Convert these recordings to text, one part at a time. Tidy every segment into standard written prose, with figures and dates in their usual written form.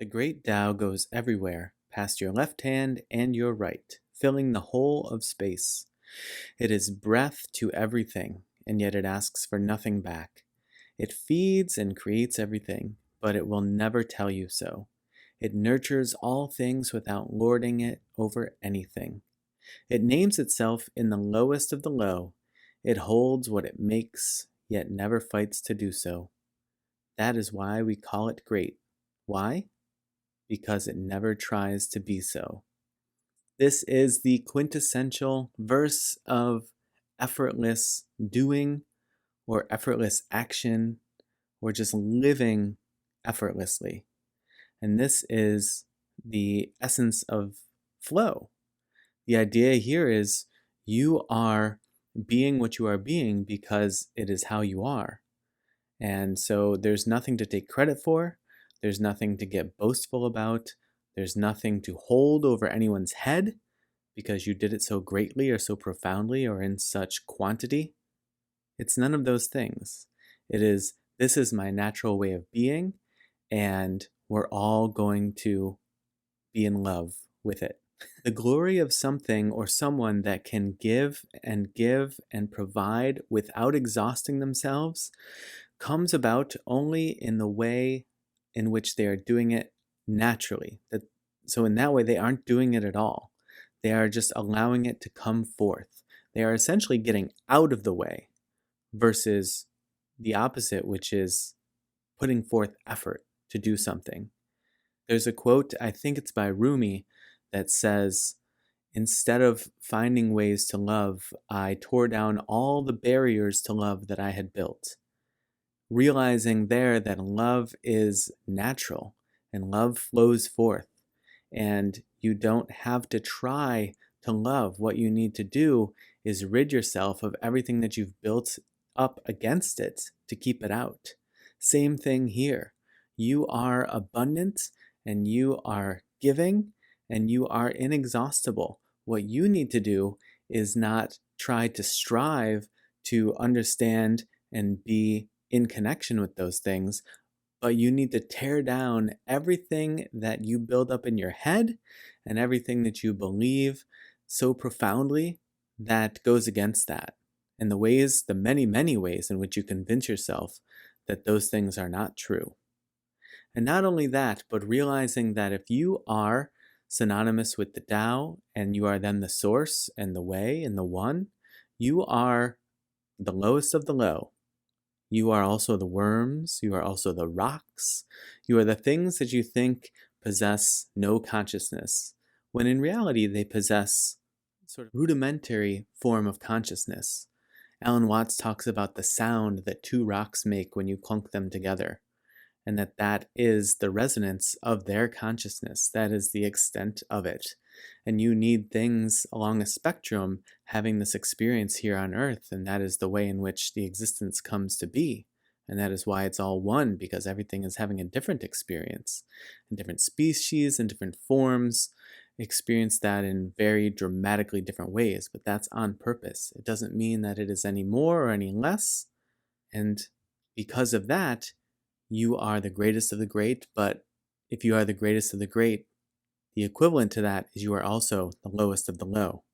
The great Tao goes everywhere, past your left hand and your right, filling the whole of space. It is breath to everything, and yet it asks for nothing back. It feeds and creates everything, but it will never tell you so. It nurtures all things without lording it over anything. It names itself in the lowest of the low. It holds what it makes, yet never fights to do so. That is why we call it great. Why? Because it never tries to be so. This is the quintessential verse of effortless doing or effortless action or just living effortlessly. And this is the essence of flow. The idea here is you are being what you are being because it is how you are. And so there's nothing to take credit for. There's nothing to get boastful about. There's nothing to hold over anyone's head because you did it so greatly or so profoundly or in such quantity. It's none of those things. It is, this is my natural way of being, and we're all going to be in love with it. The glory of something or someone that can give and provide without exhausting themselves comes about only in the way in which they are doing it naturally. So in that way, they aren't doing it at all. They are just allowing it to come forth. They are essentially getting out of the way versus the opposite, which is putting forth effort to do something. There's a quote, I think it's by Rumi, that says, "Instead of finding ways to love, I tore down all the barriers to love that I had built." Realizing there that love is natural and love flows forth, and you don't have to try to love. What you need to do is rid yourself of everything that you've built up against it to keep it out. Same thing here. You are abundant and you are giving and you are inexhaustible. What you need to do is not try to strive to understand and be in connection with those things, but you need to tear down everything that you build up in your head and everything that you believe so profoundly that goes against that. And the many, many ways in which you convince yourself that those things are not true. And not only that, but realizing that if you are synonymous with the Tao and you are then the source and the way and the one, you are the lowest of the low. You are also the worms, you are also the rocks, you are the things that you think possess no consciousness, when in reality they possess sort of rudimentary form of consciousness. Alan Watts talks about the sound that two rocks make when you clunk them together, and that is the resonance of their consciousness. That is the extent of it. And you need things along a spectrum having this experience here on Earth, and that is the way in which the existence comes to be. And that is why it's all one, because everything is having a different experience. And different species and different forms experience that in very dramatically different ways, but that's on purpose. It doesn't mean that it is any more or any less. And because of that, you are the greatest of the great, but if you are the greatest of the great, the equivalent to that is you are also the lowest of the low,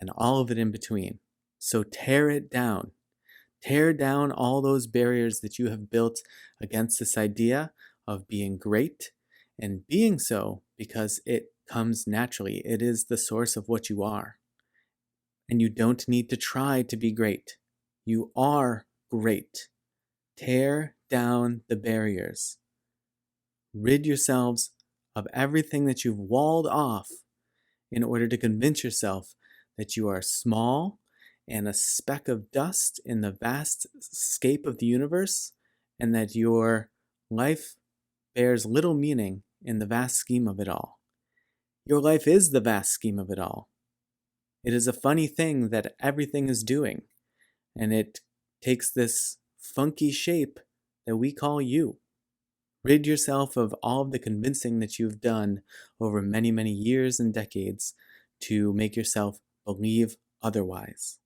and all of it in between. So tear it down. Tear down all those barriers that you have built against this idea of being great and being so because it comes naturally. It is the source of what you are. And you don't need to try to be great. You are great. Tear down the barriers. Rid yourselves of everything that you've walled off in order to convince yourself that you are small and a speck of dust in the vast scape of the universe, and that your life bears little meaning in the vast scheme of it all. Your life is the vast scheme of it all. It is a funny thing that everything is doing, and it takes this funky shape that we call you. Rid yourself of all of the convincing that you've done over many, many years and decades to make yourself believe otherwise.